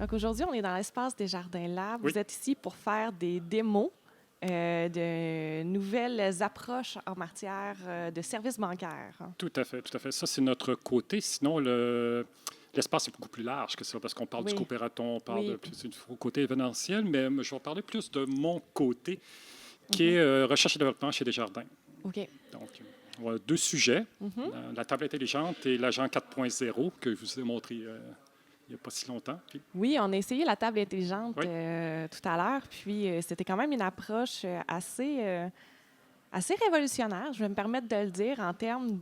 Donc aujourd'hui, on est dans l'espace des Jardins Lab. Oui, Vous êtes ici pour faire des démos de nouvelles approches en matière de services bancaires. tout à fait, tout à fait. Ça, c'est notre côté. Sinon, l'espace est beaucoup plus large que ça, parce qu'on parle du Oui, coopératon, on parle oui. du côté événementiel, mais je vais parler plus de mon côté, qui Mhm. est recherche et développement chez Desjardins. OK. Donc, on a deux sujets, Mhm. la table intelligente et l'agent 4.0, que je vous ai montré il n'y a pas si longtemps. Oui, on a essayé la table intelligente Oui, tout à l'heure, puis c'était quand même une approche assez révolutionnaire, je vais me permettre de le dire, en termes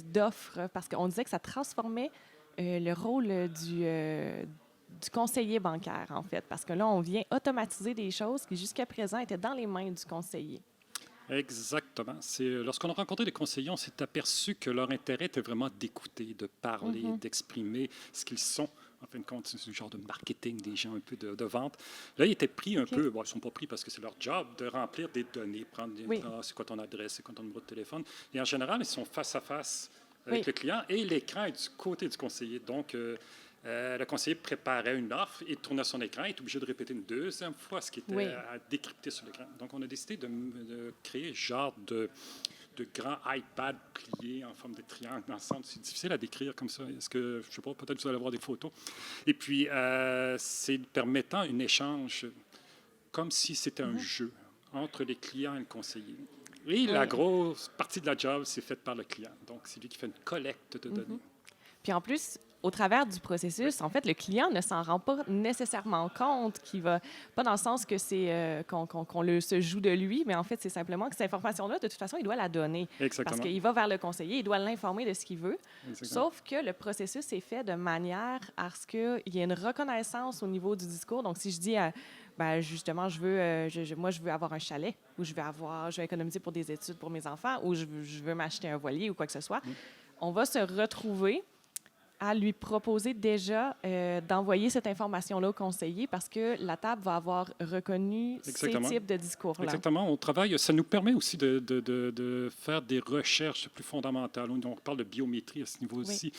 d'offres, parce qu'on disait que ça transformait le rôle du conseiller bancaire, en fait, parce que là, on vient automatiser des choses qui, jusqu'à présent, étaient dans les mains du conseiller. exactement. Lorsqu'on a rencontré des conseillers, on s'est aperçu que leur intérêt était vraiment d'écouter, de parler, Mhm. d'exprimer ce qu'ils sont. En fin de compte, c'est ce genre de marketing des gens, un peu de vente. Là, ils étaient pris un OK. peu, bon, ils ne sont pas pris parce que c'est leur job, de remplir des données, Oui, c'est quoi ton adresse, c'est quoi ton numéro de téléphone. Et en général, ils sont face à face avec oui, le client et l'écran est du côté du conseiller. Donc, le conseiller préparait une offre, il tournait son écran, il est obligé de répéter une deuxième fois ce qui était oui. à décrypter sur l'écran. Donc, on a décidé de créer genre de grands iPad pliés en forme de triangle ensemble. C'est difficile à décrire comme ça. Est-ce que, je ne sais pas, peut-être vous allez voir des photos. Et puis, c'est permettant un échange comme si c'était un Mhm. jeu entre les clients et le conseiller. Et la Oui. grosse partie de la job, c'est faite par le client. Donc, c'est lui qui fait une collecte de données. Mhm. Puis en plus, au travers du processus, en fait, le client ne s'en rend pas nécessairement compte, qu'il va pas dans le sens que c'est qu'on se joue de lui, mais en fait, c'est simplement que cette information-là, de toute façon, il doit la donner parce Exactement. qu'il va vers le conseiller, il doit l'informer de ce qu'il veut. Exactement. Sauf que le processus est fait de manière à ce qu'il y ait une reconnaissance au niveau du discours. Donc, si je dis ben justement, moi, je veux avoir un chalet, ou je vais économiser pour des études pour mes enfants, ou je veux m'acheter un voilier ou quoi que ce soit, on va se retrouver à lui proposer déjà d'envoyer cette information-là au conseiller parce que la table va avoir reconnu ces Exactement. types de discours-là. Exactement. On travaille, ça nous permet aussi de faire des recherches plus fondamentales. On parle de biométrie à ce Oui. niveau-ci.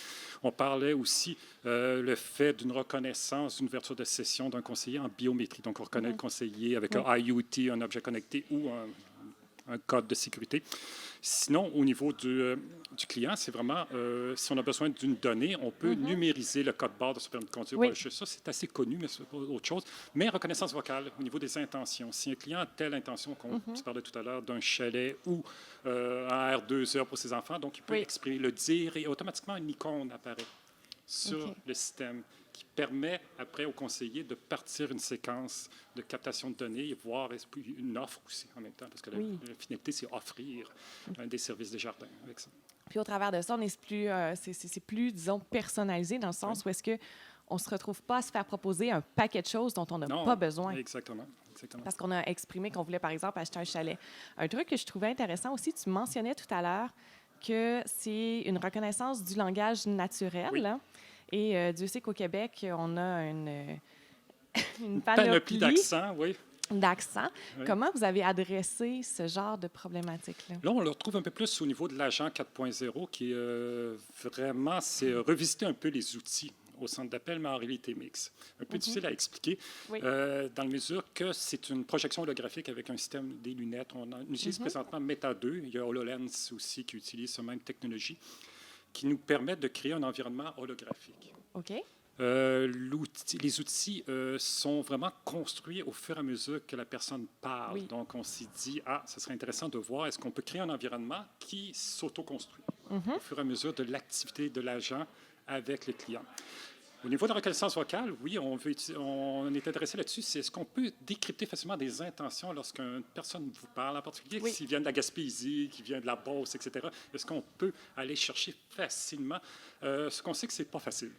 On parlait aussi le fait d'une reconnaissance, d'une ouverture de session d'un conseiller en biométrie. Donc, on reconnaît le conseiller avec Oui. un IoT, un objet connecté ou un code de sécurité. Sinon, au niveau du client, c'est vraiment, si on a besoin d'une donnée, on peut numériser le code barre de ce permis de conduire. Oui. Ça, c'est assez connu, mais c'est pas autre chose. Mais reconnaissance vocale au niveau des intentions. Si un client a telle intention, qu'on se parlait tout à l'heure, d'un chalet ou un R2 heures pour ses enfants, donc il peut Oui. exprimer, le dire et automatiquement une icône apparaît sur OK. le système qui permet après au conseiller de partir une séquence de captation de données et voir une offre aussi en même temps, parce que Oui. la finalité, c'est offrir des services des jardins avec ça. Puis au travers de ça, on est plus, c'est plus, disons, personnalisé dans le Oui. sens où est-ce que on se retrouve pas à se faire proposer un paquet de choses dont on n'a pas Non, besoin. exactement. Exactement. Parce qu'on a exprimé qu'on voulait, par exemple, acheter un chalet. Un truc que je trouvais intéressant aussi, tu mentionnais tout à l'heure que c'est une reconnaissance du langage naturel. Oui. Hein? Et Dieu sait qu'au Québec, on a une Une panoplie panoplie d'accents, oui. d'accents. Oui. Comment vous avez adressé ce genre de problématique-là? Là, on le retrouve un peu plus au niveau de l'agent 4.0, qui vraiment, c'est revisiter un peu les outils au centre d'appel, mais en réalité mixte. Un peu difficile à expliquer, Oui. dans la mesure que c'est une projection holographique avec un système des lunettes. On utilise présentement Meta 2. Il y a HoloLens aussi qui utilise cette même technologie, qui nous permet de créer un environnement holographique. OK. Les outils sont vraiment construits au fur et à mesure que la personne parle. Oui. Donc, on s'est dit, ce serait intéressant de voir, est-ce qu'on peut créer un environnement qui s'auto-construit au fur et à mesure de l'activité de l'agent avec le client. Au niveau de la reconnaissance vocale, oui, on est intéressé là-dessus. C'est est-ce qu'on peut décrypter facilement des intentions lorsqu'une personne vous parle, en particulier Oui. s'il vient de la Gaspésie, qui vient de la Beauce, etc. Est-ce qu'on peut aller chercher facilement? Ce qu'on sait que c'est pas facile.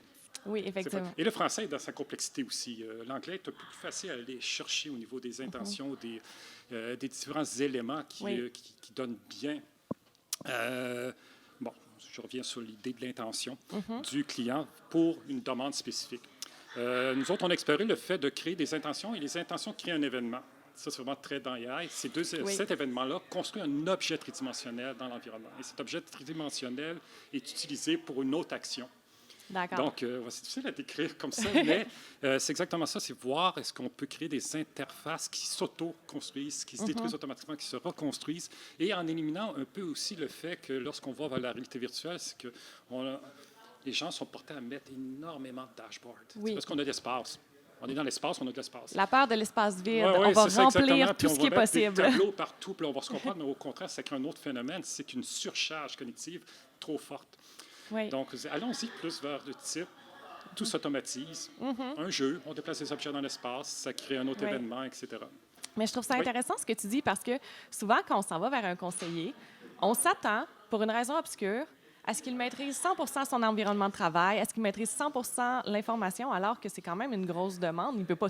Oui, effectivement. Et le français est dans sa complexité aussi. L'anglais est un peu plus facile à aller chercher au niveau des intentions, des différents éléments qui donnent bien. Bon, je reviens sur l'idée de l'intention du client pour une demande spécifique. Nous autres, on a exploré le fait de créer des intentions et les intentions créent un événement. Ça, c'est vraiment très dans AI. Cet événement-là construit un objet tridimensionnel dans l'environnement. Et cet objet tridimensionnel est utilisé pour une autre action. D'accord. Donc, c'est difficile à décrire comme ça, mais c'est exactement ça, c'est voir est-ce qu'on peut créer des interfaces qui s'auto-construisent, qui se détruisent automatiquement, qui se reconstruisent, et en éliminant un peu aussi le fait que lorsqu'on va vers la réalité virtuelle, c'est que les gens sont portés à mettre énormément de dashboards. Oui. C'est parce qu'on a de l'espace. On est dans l'espace, on a de l'espace. La peur de l'espace vide. Ouais, On va c'est ça, remplir exactement. tout Puis ce qui est on va mettre possible. des tableaux partout, puis on va se comprendre, mais au contraire, c'est qu'un autre phénomène, c'est une surcharge cognitive trop forte. Oui. Donc, allons-y plus vers le type, tout s'automatise. Un jeu, on déplace des objets dans l'espace, ça crée un autre événement, etc. Mais je trouve ça intéressant ce que tu dis parce que souvent, quand on s'en va vers un conseiller, on s'attend, pour une raison obscure, à ce qu'il maîtrise 100 son environnement de travail, à ce qu'il maîtrise 100 l'information, alors que c'est quand même une grosse demande. Il peut pas,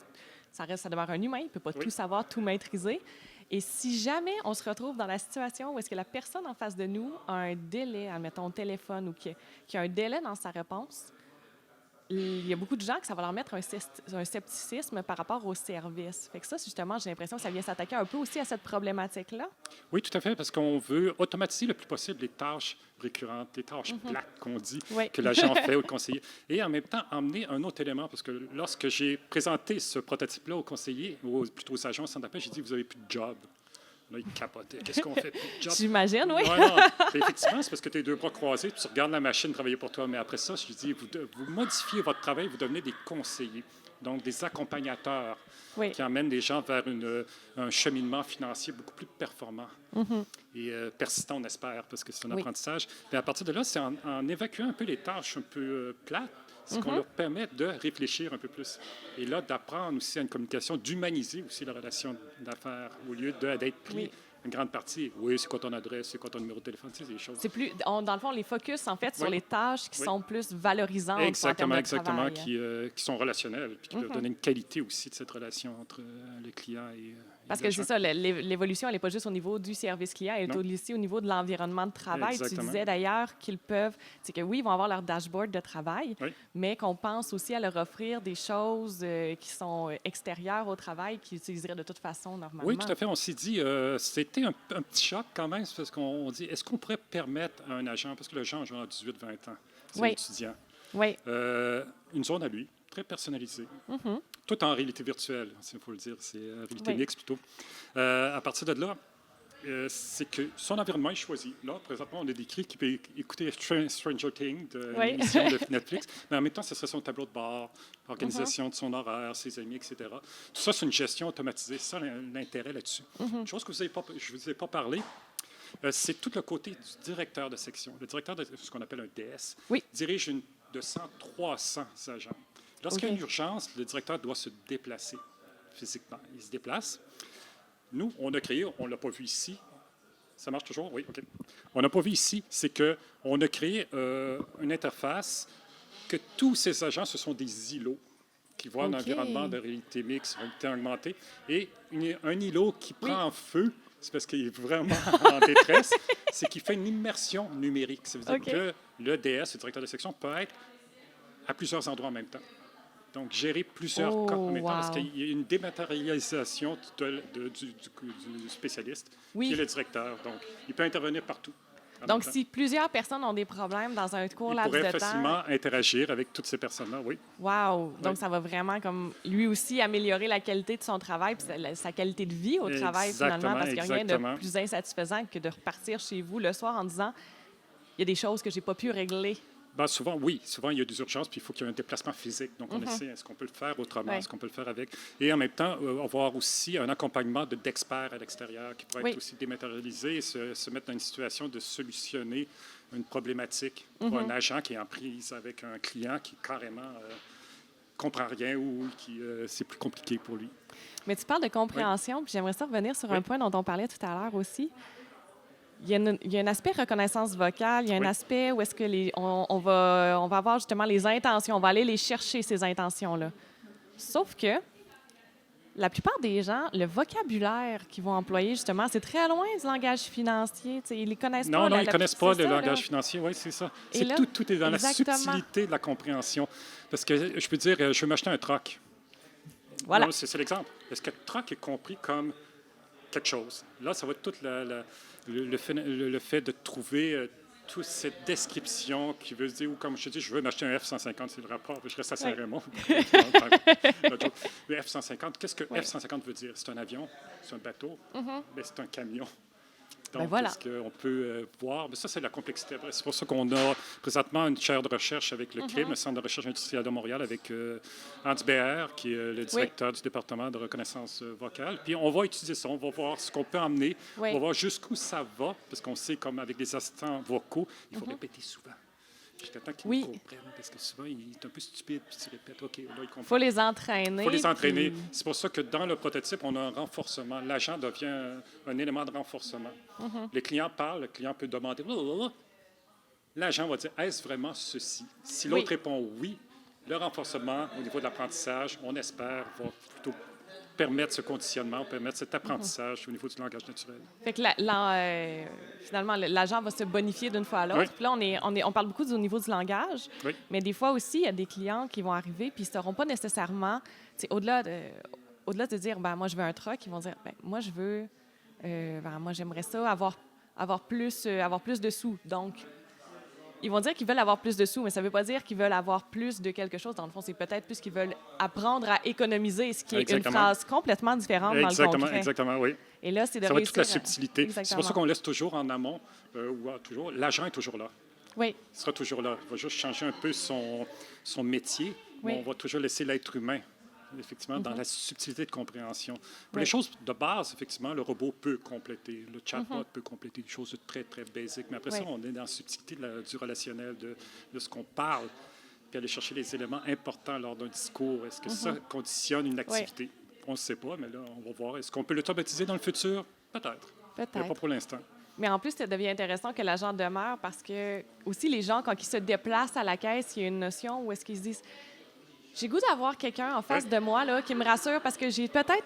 ça demeure un humain, il ne peut pas tout savoir, tout maîtriser. Et si jamais on se retrouve dans la situation où est-ce que la personne en face de nous a un délai, admettons, au téléphone, ou qui a un délai dans sa réponse, il y a beaucoup de gens que ça va leur mettre un scepticisme par rapport au service. Fait que ça, justement, j'ai l'impression que ça vient s'attaquer un peu aussi à cette problématique-là. Oui, tout à fait, parce qu'on veut automatiser le plus possible les tâches récurrentes, les tâches plates qu'on dit, que l'agent fait au conseiller. Et en même temps, emmener un autre élément, parce que lorsque j'ai présenté ce prototype-là au conseiller, ou plutôt aux agents au centre d'appel, j'ai dit, vous n'avez plus de job. Là, ils capotaient. Qu'est-ce qu'on fait? Plus de job? J'imagine, oui. Ouais, non. Effectivement, c'est parce que tu as les deux bras croisés, puis tu regardes la machine travailler pour toi. Mais après ça, je dis, vous modifiez votre travail, vous devenez des conseillers, donc des accompagnateurs qui emmènent les gens vers un cheminement financier beaucoup plus performant et persistant, on espère, parce que c'est un apprentissage. Mais à partir de là, c'est en évacuant un peu les tâches un peu plates, ce qu'on leur permet de réfléchir un peu plus. Et là, d'apprendre aussi à une communication, d'humaniser aussi la relation d'affaires, au lieu d'être pris une grande partie. Oui, c'est quoi ton adresse, c'est quoi ton numéro de téléphone, c'est des choses. C'est plus, dans le fond, les focus, en fait, sur les tâches qui sont plus valorisantes en termes de travail. Qui sont relationnelles, puis qui peuvent donner une qualité aussi de cette relation entre le client et parce que c'est ça, l'évolution, elle n'est pas juste au niveau du service client, elle est aussi au niveau de l'environnement de travail. Exactement. Tu disais d'ailleurs qu'ils peuvent, c'est que oui, ils vont avoir leur dashboard de travail, mais qu'on pense aussi à leur offrir des choses qui sont extérieures au travail, qu'ils utiliseraient de toute façon normalement. Oui, tout à fait. On s'est dit, c'était un petit choc quand même, parce qu'on dit, est-ce qu'on pourrait permettre à un agent, parce que l'agent a genre 18-20 ans, c'est un étudiant, une zone à lui, très personnalisée, tout en réalité virtuelle, il faut le dire, c'est réalité mixte plutôt. À partir de là, c'est que son environnement est choisi. Là, présentement, on a décrit qu'il peut écouter Stranger Things, l'émission de Netflix, mais en même temps, ce serait son tableau de bord, l'organisation de son horaire, ses amis, etc. Tout ça, c'est une gestion automatisée. C'est ça l'intérêt là-dessus. Une chose que je ne vous ai pas parlé, c'est tout le côté du directeur de section. Le directeur de ce qu'on appelle un DS dirige de 100-300 agents. Lorsqu'il y a une urgence, le directeur doit se déplacer physiquement. Il se déplace. Nous, on a créé, on ne l'a pas vu ici. Ça marche toujours? Oui, OK. On n'a pas vu ici, c'est qu'on a créé une interface que tous ces agents, ce sont des îlots qui voient un environnement de réalité mixte, réalité augmentée, et un îlot qui prend en feu, c'est parce qu'il est vraiment en détresse, c'est qu'il fait une immersion numérique. Ça veut dire que le DS, le directeur de section, peut être à plusieurs endroits en même temps. Donc, gérer plusieurs cas en même temps, parce qu'il y a une dématérialisation du spécialiste, qui est le directeur. Donc, il peut intervenir partout. Donc, si plusieurs personnes ont des problèmes dans un court laps de temps... Il pourrait facilement interagir avec toutes ces personnes-là, oui. Wow! Donc, ça va vraiment, comme lui aussi, améliorer la qualité de son travail puis sa qualité de vie au travail, finalement, parce qu'il n'y a rien de plus insatisfaisant que de repartir chez vous le soir en disant « Il y a des choses que je n'ai pas pu régler. » Ben, souvent, oui. Souvent, il y a des urgences, puis il faut qu'il y ait un déplacement physique. Donc, on essaie, est-ce qu'on peut le faire autrement? Est-ce qu'on peut le faire avec? Et en même temps, avoir aussi un accompagnement d'experts à l'extérieur qui pourrait être aussi dématérialisé et se mettre dans une situation de solutionner une problématique pour un agent qui est en prise avec un client qui carrément comprend rien ou qui c'est plus compliqué pour lui. Mais tu parles de compréhension, puis j'aimerais ça revenir sur un point dont on parlait tout à l'heure aussi. Il y a un aspect reconnaissance vocale, il y a un aspect où est-ce que on va avoir justement les intentions, on va aller les chercher, ces intentions-là. Sauf que la plupart des gens, le vocabulaire qu'ils vont employer, justement, c'est très loin du langage financier. T'sais, ils ne connaissent pas. Non, ils ne connaissent pas le langage financier. Oui, c'est ça. Tout est dans la subtilité de la compréhension. Parce que je peux dire, je veux m'acheter un truck. Voilà. C'est l'exemple. Est-ce que le truck est compris comme quelque chose? Là, ça va être tout le fait de trouver toute cette description qui veut dire, ou comme je te dis, je veux m'acheter un F-150, c'est le rapport, je reste à Saint-Raymond. Le F-150, qu'est-ce que F-150 veut dire? C'est un avion, c'est un bateau, mais c'est un camion. Donc, voilà. est-ce qu'on peut voir? Mais ça, c'est la complexité. C'est pour ça qu'on a présentement une chaire de recherche avec le CRIM, le Centre de recherche industrielle de Montréal, avec Hans Behr, qui est le directeur du département de reconnaissance vocale. Puis on va utiliser ça, on va voir ce qu'on peut emmener, on va voir jusqu'où ça va, parce qu'on sait, comme avec les assistants vocaux, il faut répéter souvent. Jusqu'à temps qu'ils comprennent, parce que souvent, il est un peu stupide, puis tu répètes, OK, là, il comprend. Il faut les entraîner. Il faut les entraîner. Puis... C'est pour ça que dans le prototype, on a un renforcement. L'agent devient un élément de renforcement. Le client parle, le client peut demander, l'agent va dire, est-ce vraiment ceci? Si l'autre répond oui, le renforcement au niveau de l'apprentissage, on espère, va plutôt permettre ce conditionnement, permettre cet apprentissage au niveau du langage naturel. Fait que finalement, l'agent va se bonifier d'une fois à l'autre. Puis là, on parle beaucoup au niveau du langage, mais des fois aussi, il y a des clients qui vont arriver puis ils ne sauront pas nécessairement, au-delà de dire, moi, je veux un truck, ils vont dire, moi, je veux, moi, j'aimerais ça avoir plus de sous. Donc, ils vont dire qu'ils veulent avoir plus de sous, mais ça ne veut pas dire qu'ils veulent avoir plus de quelque chose. Dans le fond, c'est peut-être plus qu'ils veulent apprendre à économiser, ce qui est une phrase complètement différente dans le concret. Exactement, oui. Et là, c'est de ça va être toute la réussir subtilité. C'est pour ça qu'on laisse toujours en amont, l'agent est toujours là. Oui. Il sera toujours là. Il va juste changer un peu son métier, mais on va toujours laisser l'être humain, effectivement, dans la subtilité de compréhension. Pour les choses de base, effectivement, le robot peut compléter, le chatbot peut compléter des choses très, très basiques. Mais après ça, on est dans la subtilité du relationnel, de ce qu'on parle, puis aller chercher les éléments importants lors d'un discours. Est-ce que ça conditionne une activité? On ne sait pas, mais là, on va voir. Est-ce qu'on peut l'automatiser dans le futur? Peut-être. Mais pas pour l'instant. Mais en plus, ça devient intéressant que l'agent demeure parce que, aussi, les gens, quand ils se déplacent à la caisse, il y a une notion où est-ce qu'ils se disent... J'ai goût d'avoir quelqu'un en face de moi là, qui me rassure parce que j'ai peut-être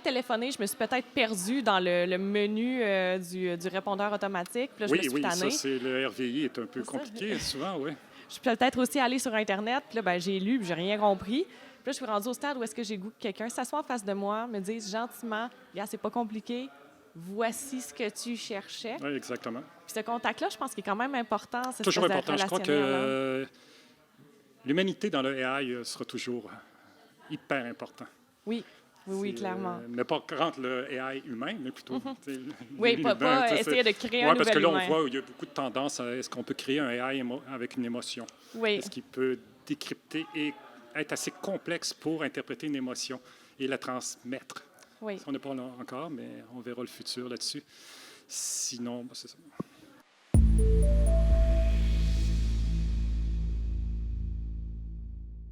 téléphoné, je me suis peut-être perdue dans le menu du répondeur automatique. Puis là, je me suis tannée. Ça, le RVI est un peu compliqué, souvent, oui. Je suis peut-être aussi allée sur Internet, puis là, j'ai lu, puis j'ai rien compris. Puis là, je suis rendue au stade où est-ce que j'ai goût que quelqu'un s'assoie en face de moi, me dise gentiment, « c'est pas compliqué, voici ce que tu cherchais. » Oui, exactement. Puis ce contact-là, je pense qu'il est quand même important. Toujours important. Je crois que l'humanité dans le AI sera toujours hyper important. Oui, clairement. Mais pas entre le AI humain, mais plutôt... pas essayer de créer un nouvel parce que là, humain. on voit qu'il y a beaucoup de tendances à est-ce qu'on peut créer un AI avec une émotion? Oui. Est-ce qu'il peut décrypter et être assez complexe pour interpréter une émotion et la transmettre? Oui. On n'est pas là encore, mais on verra le futur là-dessus. Sinon, c'est ça.